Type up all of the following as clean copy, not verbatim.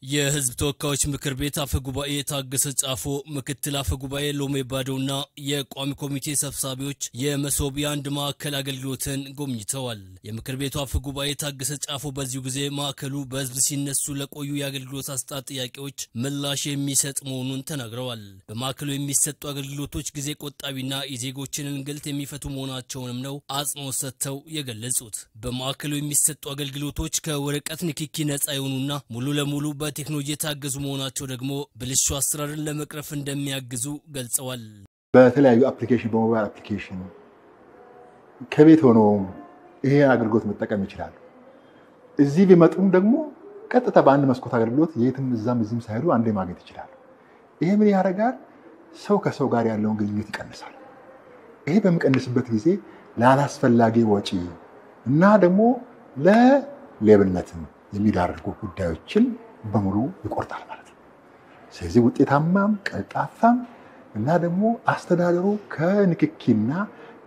የህዝብ ተወካዮች ምክር ቤት አፈ ጉባኤ ታገሰ ጫፎ ምክትል አፈ ጉባኤ ሎሜ ባዶና የቋሚ ኮሚቴ ሰብሳቢዎች የመሶብ የአንድ ማዕከል አገልግሎትን ጎብኝተዋል። የምክር ቤቱ አፈ ጉባኤ ታገሰ ጫፎ በዚሁ ጊዜ ማዕከሉ በህዝብ ሲነሱ ለቆዩ የአገልግሎት አሰጣጥ ጥያቄዎች ምላሽ የሚሰጥ መሆኑን ተናግረዋል። በማዕከሉ የሚሰጡ አገልግሎቶች ጊዜ ቆጣቢና የዜጎችን እንግልት የሚፈቱ መሆናቸውንም ነው አጽንኦት ሰጥተው የገለጹት። በማዕከሉ የሚሰጡ አገልግሎቶች ከወረቀት ንክኪ ነፃ የሆኑና ሙሉ ለሙሉ ቴክኖሎጂ ታገዙ መሆናቸው ደግሞ ብልሹ አሰራርን ለመቅረፍ እንደሚያግዙ ገልጸዋል። በተለያዩ አፕሊኬሽን በሞባይል አፕሊኬሽን ከቤት ሆነው ይሄ አገልግሎት መጠቀም ይችላሉ። እዚህ ቢመጡም ደግሞ ቀጥታ በአንድ መስኮት አገልግሎት የትም እዚህም ሳይሄዱ አንዴ ማግኘት ይችላሉ። ይሄ ምን ያደርጋል? ሰው ከሰው ጋር ያለውን ግንኙነት ይቀንሳል። ይሄ በሚቀንስበት ጊዜ ላላስፈላጊ ወጪ እና ደግሞ ለሌብነትም የሚዳርጉ ጉዳዮችን በሙሉ ይቆርጣል ማለት ነው። ስለዚህ ውጤታማም ቀልጣፋም እና ደግሞ አስተዳደሩ ከንክኪና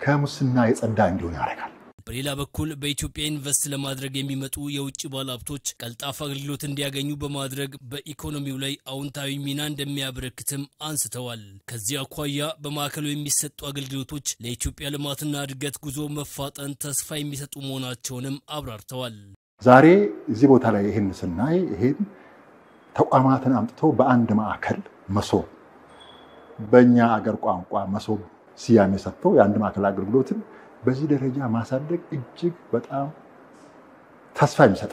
ከሙስና የጸዳ እንዲሆን ያደርጋል። በሌላ በኩል በኢትዮጵያ ኢንቨስት ለማድረግ የሚመጡ የውጭ ባለሀብቶች ቀልጣፋ አገልግሎት እንዲያገኙ በማድረግ በኢኮኖሚው ላይ አዎንታዊ ሚና እንደሚያበረክትም አንስተዋል። ከዚህ አኳያ በማዕከሉ የሚሰጡ አገልግሎቶች ለኢትዮጵያ ልማትና እድገት ጉዞ መፋጠን ተስፋ የሚሰጡ መሆናቸውንም አብራርተዋል። ዛሬ እዚህ ቦታ ላይ ይሄን ስናይ ይሄን ተቋማትን አምጥቶ በአንድ ማዕከል መሶብ በእኛ አገር ቋንቋ መሶብ ሲያሜ ሰጥቶ የአንድ ማዕከል አገልግሎትን በዚህ ደረጃ ማሳደግ እጅግ በጣም ተስፋ የሚሰጥ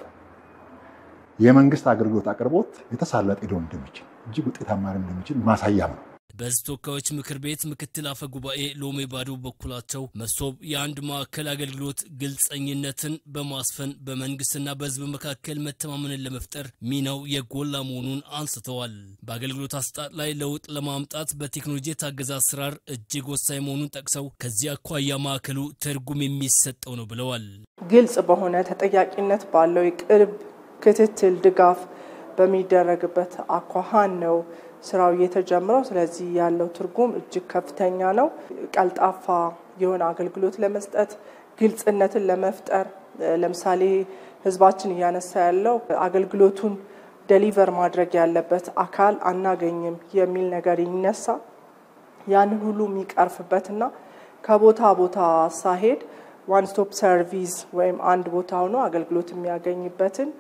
የመንግስት አገልግሎት አቅርቦት የተሳለጠ ሊሆን እንደሚችል እጅግ ውጤታማ እንደሚችል ማሳያ ነው። በህዝብ ተወካዮች ምክር ቤት ምክትል አፈ ጉባኤ ሎሜ ባዶ በኩላቸው መሶብ የአንድ ማዕከል አገልግሎት ግልጸኝነትን በማስፈን በመንግስትና በህዝብ መካከል መተማመንን ለመፍጠር ሚናው የጎላ መሆኑን አንስተዋል። በአገልግሎት አሰጣጥ ላይ ለውጥ ለማምጣት በቴክኖሎጂ የታገዘ አሰራር እጅግ ወሳኝ መሆኑን ጠቅሰው ከዚህ አኳያ ማዕከሉ ትርጉም የሚሰጠው ነው ብለዋል። ግልጽ በሆነ ተጠያቂነት ባለው የቅርብ ክትትል ድጋፍ በሚደረግበት አኳኋን ነው ስራው የተጀመረው። ስለዚህ ያለው ትርጉም እጅግ ከፍተኛ ነው። ቀልጣፋ የሆነ አገልግሎት ለመስጠት ግልጽነትን ለመፍጠር ለምሳሌ ህዝባችን እያነሳ ያለው አገልግሎቱን ዴሊቨር ማድረግ ያለበት አካል አናገኝም የሚል ነገር ይነሳ ያንን ሁሉ የሚቀርፍበትና ከቦታ ቦታ ሳይሄድ ዋን ስቶፕ ሰርቪስ ወይም አንድ ቦታ ሆኖ አገልግሎት የሚያገኝበትን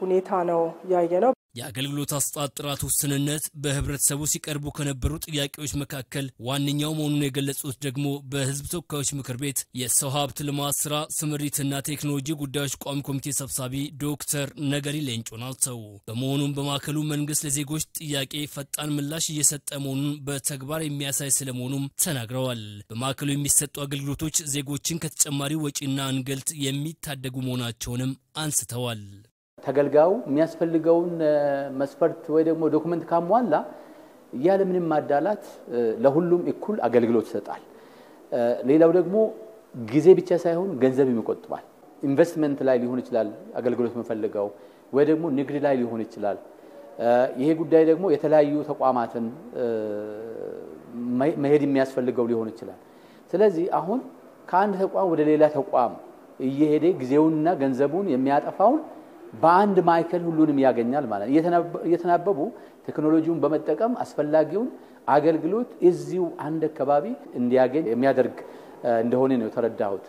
ሁኔታ ነው ያየነው። የአገልግሎት አሰጣጥ ጥራት ውስንነት በህብረተሰቡ ሲቀርቡ ከነበሩ ጥያቄዎች መካከል ዋነኛው መሆኑን የገለጹት ደግሞ በህዝብ ተወካዮች ምክር ቤት የሰው ሀብት ልማት ስራ ስምሪትና ቴክኖሎጂ ጉዳዮች ቋሚ ኮሚቴ ሰብሳቢ ዶክተር ነገሪ ሌንጮ ናቸው። በመሆኑም በማዕከሉ መንግስት ለዜጎች ጥያቄ ፈጣን ምላሽ እየሰጠ መሆኑን በተግባር የሚያሳይ ስለመሆኑም ተናግረዋል። በማዕከሉ የሚሰጡ አገልግሎቶች ዜጎችን ከተጨማሪ ወጪና እንግልት የሚታደጉ መሆናቸውንም አንስተዋል። ተገልጋዩ የሚያስፈልገውን መስፈርት ወይ ደግሞ ዶክመንት ካሟላ ያለ ምንም ማዳላት ለሁሉም እኩል አገልግሎት ይሰጣል። ሌላው ደግሞ ጊዜ ብቻ ሳይሆን ገንዘብ ይቆጥባል። ኢንቨስትመንት ላይ ሊሆን ይችላል አገልግሎት መፈልገው ወይ ደግሞ ንግድ ላይ ሊሆን ይችላል። ይሄ ጉዳይ ደግሞ የተለያዩ ተቋማትን መሄድ የሚያስፈልገው ሊሆን ይችላል። ስለዚህ አሁን ከአንድ ተቋም ወደ ሌላ ተቋም እየሄደ ጊዜውንና ገንዘቡን የሚያጠፋውን በአንድ ማዕከል ሁሉንም ያገኛል ማለት እየተናበቡ ቴክኖሎጂውን በመጠቀም አስፈላጊውን አገልግሎት እዚሁ አንድ አካባቢ እንዲያገኝ የሚያደርግ እንደሆነ ነው ተረዳሁት።